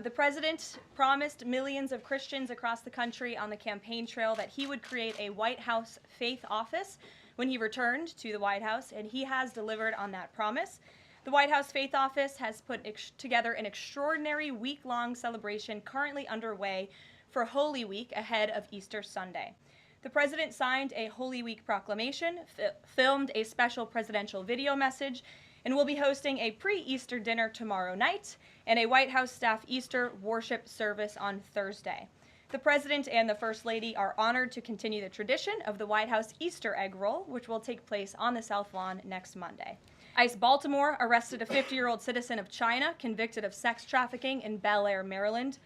The president promised millions of Christians across the country on the campaign trail that he would create a White House faith office when he returned to the White House, and he has delivered on that promise. The White House Faith Office has put together an extraordinary week-long celebration currently underway for Holy Week ahead of Easter Sunday. The president signed a Holy Week proclamation, filmed a special presidential video message, and will be hosting a pre-Easter dinner tomorrow night and a White House staff Easter worship service on Thursday. The president and the First Lady are honored to continue the tradition of the White House Easter egg roll, which will take place on the South Lawn next Monday. ICE Baltimore arrested a 50-year-old citizen of China convicted of sex trafficking in Bel Air, Maryland.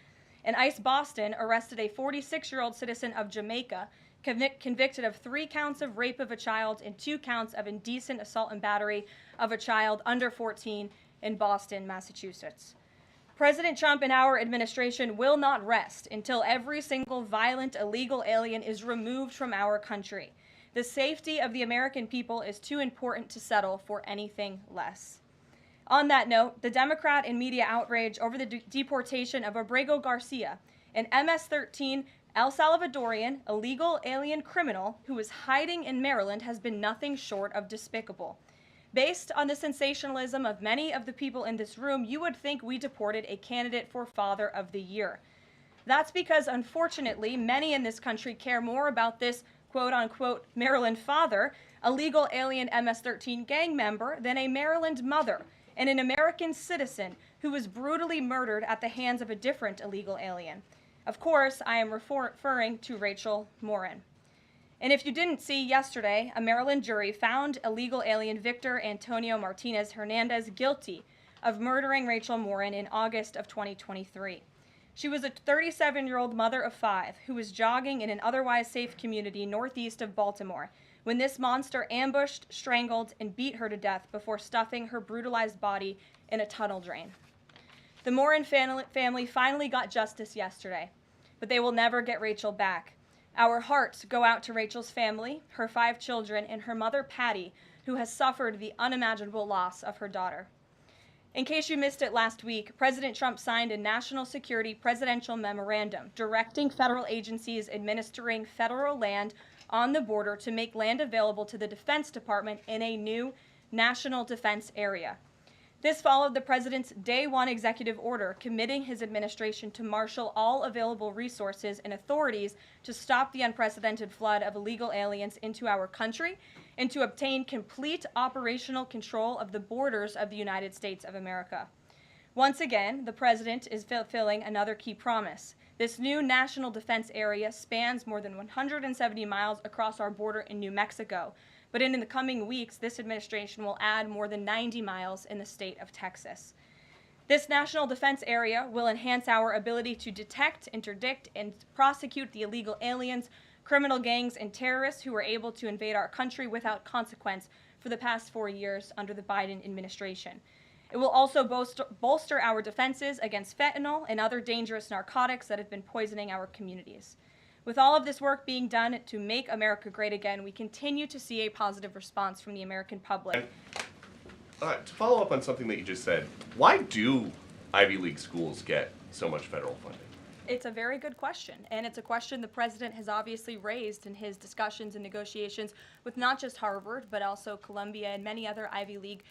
And ICE Boston arrested a 46-year-old citizen of Jamaica convicted of 3 counts of rape of a child and 2 counts of indecent assault and battery of a child under 14 in Boston, Massachusetts. President Trump and our administration will not rest until every single violent illegal alien is removed from our country. The safety of the American people is too important to settle for anything less. On that note, the Democrat and media outrage over the deportation of Abrego Garcia, an MS-13 El Salvadorian illegal alien criminal who is hiding in Maryland, has been nothing short of despicable. Based on the sensationalism of many of the people in this room, you would think we deported a candidate for Father of the Year. That's because, unfortunately, many in this country care more about this quote-unquote Maryland father, a legal alien MS-13 gang member, than a Maryland mother and an American citizen who was brutally murdered at the hands of a different illegal alien. Of course, I am referring to Rachel Morin. And if you didn't see, yesterday, a Maryland jury found illegal alien Victor Antonio Martinez Hernandez guilty of murdering Rachel Morin in August of 2023. She was a 37-year-old mother of 5 who was jogging in an otherwise safe community northeast of Baltimore when this monster ambushed, strangled, and beat her to death before stuffing her brutalized body in a tunnel drain. The Morin family finally got justice yesterday, but they will never get Rachel back. Our hearts go out to Rachel's family, her 5 children, and her mother, Patty, who has suffered the unimaginable loss of her daughter. In case you missed it last week, President Trump signed a national security presidential memorandum directing federal agencies administering federal land on the border to make land available to the Defense Department in a new national defense area. This followed the president's Day 1 executive order committing his administration to marshal all available resources and authorities to stop the unprecedented flood of illegal aliens into our country and to obtain complete operational control of the borders of the United States of America. Once again, the president is fulfilling another key promise. This new national defense area spans more than 170 miles across our border in New Mexico. But in the coming weeks, this administration will add more than 90 miles in the state of Texas. This national defense area will enhance our ability to detect, interdict, and prosecute the illegal aliens, criminal gangs, and terrorists who were able to invade our country without consequence for the past 4 years under the Biden administration. It will also bolster our defenses against fentanyl and other dangerous narcotics that have been poisoning our communities. With all of this work being done to make America great again, we continue to see a positive response from the American public. To follow up on something that you just said, why do Ivy League schools get so much federal funding? It's a very good question, and it's a question the president has obviously raised in his discussions and negotiations with not just Harvard, but also Columbia and many other Ivy League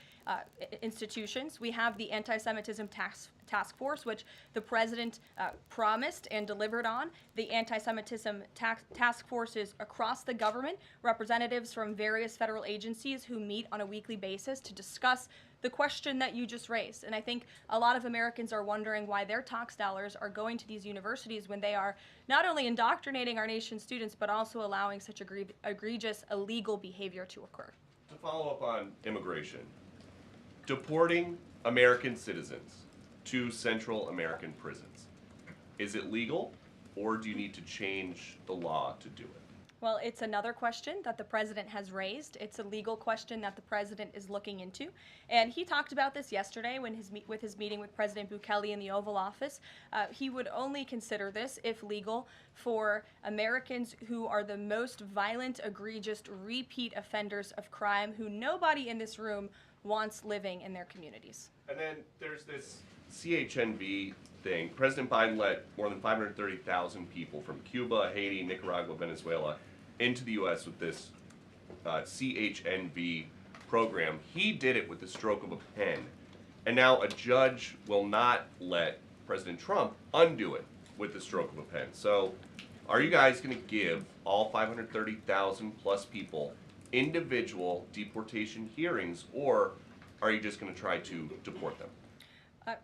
institutions. We have the Anti-Semitism Task Force, which the president promised and delivered on. The Anti-Semitism Task Forces across the government, representatives from various federal agencies who meet on a weekly basis to discuss the question that you just raised. And I think a lot of Americans are wondering why their tax dollars are going to these universities when they are not only indoctrinating our nation's students, but also allowing such egregious illegal behavior to occur. To follow up on immigration, deporting American citizens to Central American prisons, is it legal, or do you need to change the law to do it? Well, it's another question that the president has raised. It's a legal question that the president is looking into. And he talked about this yesterday when with his meeting with President Bukele in the Oval Office. He would only consider this, if legal, for Americans who are the most violent, egregious, repeat offenders of crime, who nobody in this room wants living in their communities. And then there's this CHNV thing. President Biden let more than 530,000 people from Cuba, Haiti, Nicaragua, Venezuela into the U.S. with this CHNV program. He did it with the stroke of a pen. And now a judge will not let President Trump undo it with the stroke of a pen. So are you guys going to give all 530,000 plus people individual deportation hearings, or are you just going to try to deport them?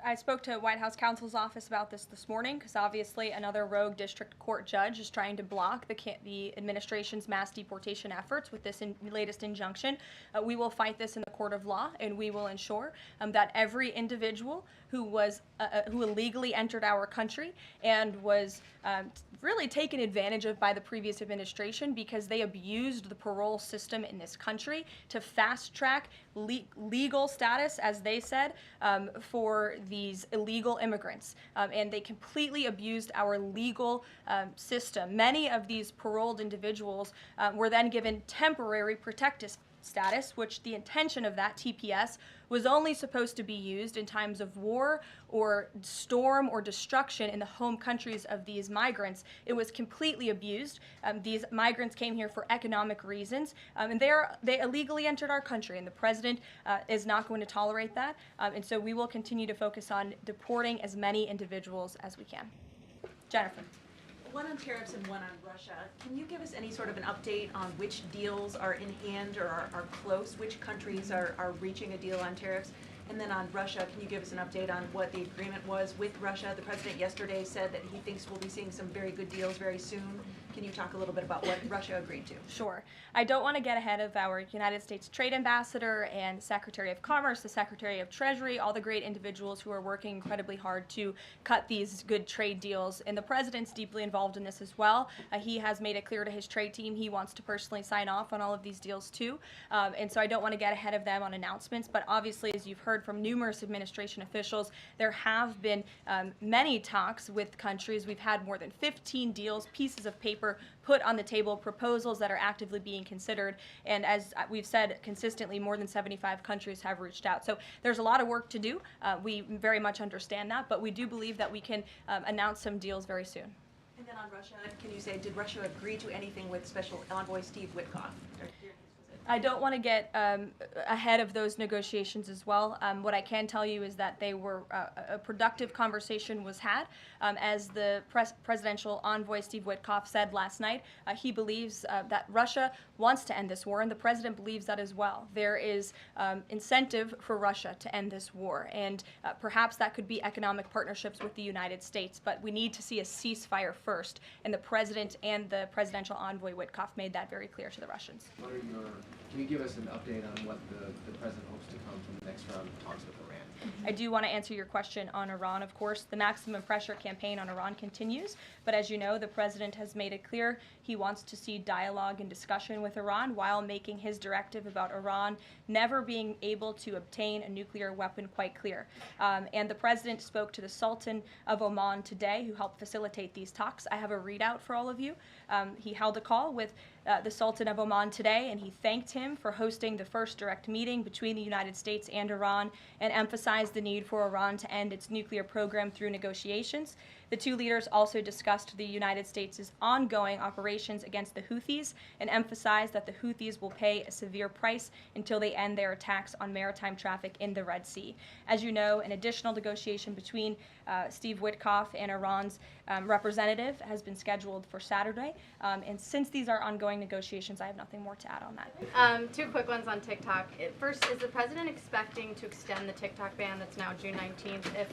I spoke to White House counsel's office about this morning because obviously another rogue district court judge is trying to block the administration's mass deportation efforts with this latest injunction. We will fight this in the court of law, and we will ensure that every individual who illegally entered our country and was really taken advantage of by the previous administration because they abused the parole system in this country to fast track legal status, as they said, for these illegal immigrants, and they completely abused our legal system. Many of these paroled individuals were then given temporary protective status, which the intention of that TPS was only supposed to be used in times of war or storm or destruction in the home countries of these migrants. It was completely abused. These migrants came here for economic reasons, and they illegally entered our country, and the president is not going to tolerate that. And so we will continue to focus on deporting as many individuals as we can. Jennifer. One on tariffs and one on Russia. Can you give us any sort of an update on which deals are in hand or are close? Which countries are reaching a deal on tariffs? And then on Russia, can you give us an update on what the agreement was with Russia? The president yesterday said that he thinks we'll be seeing some very good deals very soon. Can you talk a little bit about what Russia agreed to? Sure. I don't want to get ahead of our United States Trade Ambassador and Secretary of Commerce, the Secretary of Treasury, all the great individuals who are working incredibly hard to cut these good trade deals. And the president's deeply involved in this as well. He has made it clear to his trade team he wants to personally sign off on all of these deals too. And so I don't want to get ahead of them on announcements. But obviously, as you've heard from numerous administration officials, there have been many talks with countries. We've had more than 15 deals, pieces of paper put on the table, proposals that are actively being considered, and as we've said consistently, more than 75 countries have reached out. So there's a lot of work to do. We very much understand that, but we do believe that we can announce some deals very soon. And then on Russia, can you say, did Russia agree to anything with Special Envoy Steve Witkoff? I don't want to get ahead of those negotiations as well. What I can tell you is that they were a productive conversation was had. As the presidential envoy Steve Witkoff said last night, he believes that Russia wants to end this war, and the president believes that as well. There is incentive for Russia to end this war, and perhaps that could be economic partnerships with the United States, but we need to see a ceasefire first, and the president and the presidential envoy Witkoff made that very clear to the Russians. Can you give us an update on what the president hopes to come from the next round of talks with Iran? I do want to answer your question on Iran, of course. The maximum pressure campaign on Iran continues, but as you know, the president has made it clear he wants to see dialogue and discussion with Iran while making his directive about Iran never being able to obtain a nuclear weapon quite clear. And the president spoke to the Sultan of Oman today, who helped facilitate these talks. I have a readout for all of you. He held a call with the Sultan of Oman today, and he thanked him for hosting the first direct meeting between the United States and Iran and emphasized the need for Iran to end its nuclear program through negotiations. The two leaders also discussed the United States' ongoing operations against the Houthis and emphasized that the Houthis will pay a severe price until they end their attacks on maritime traffic in the Red Sea. As you know, an additional negotiation between Steve Witkoff and Iran's representative has been scheduled for Saturday. And since these are ongoing negotiations, I have nothing more to add on that. Two quick ones on TikTok. First, is the president expecting to extend the TikTok ban that's now June 19th if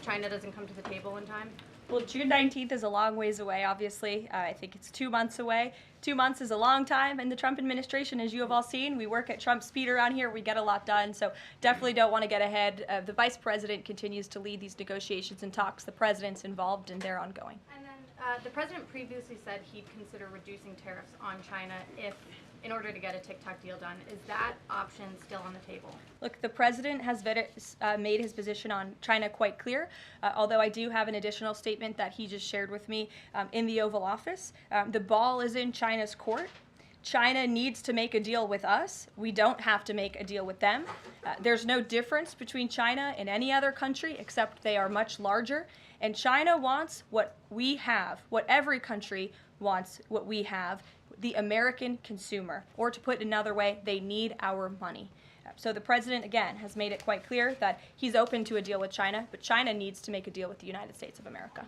China doesn't come to the table in time? Well, June 19th is a long ways away, obviously. I think it's 2 months away. 2 months is a long time in the Trump administration, as you have all seen. We work at Trump speed around here. We get a lot done, so definitely don't want to get ahead. The vice president continues to lead these negotiations and talks. The president's involved, and they're ongoing. And then the president previously said he'd consider reducing tariffs on China in order to get a TikTok deal done. Is that option still on the table? Look, the president has made his position on China quite clear, although I do have an additional statement that he just shared with me in the Oval Office. The ball is in China's court. China needs to make a deal with us. We don't have to make a deal with them. There's no difference between China and any other country except they are much larger. And China wants what we have, what every country wants, what we have, the American consumer. Or to put it another way, they need our money. So the president, again, has made it quite clear that he's open to a deal with China, but China needs to make a deal with the United States of America.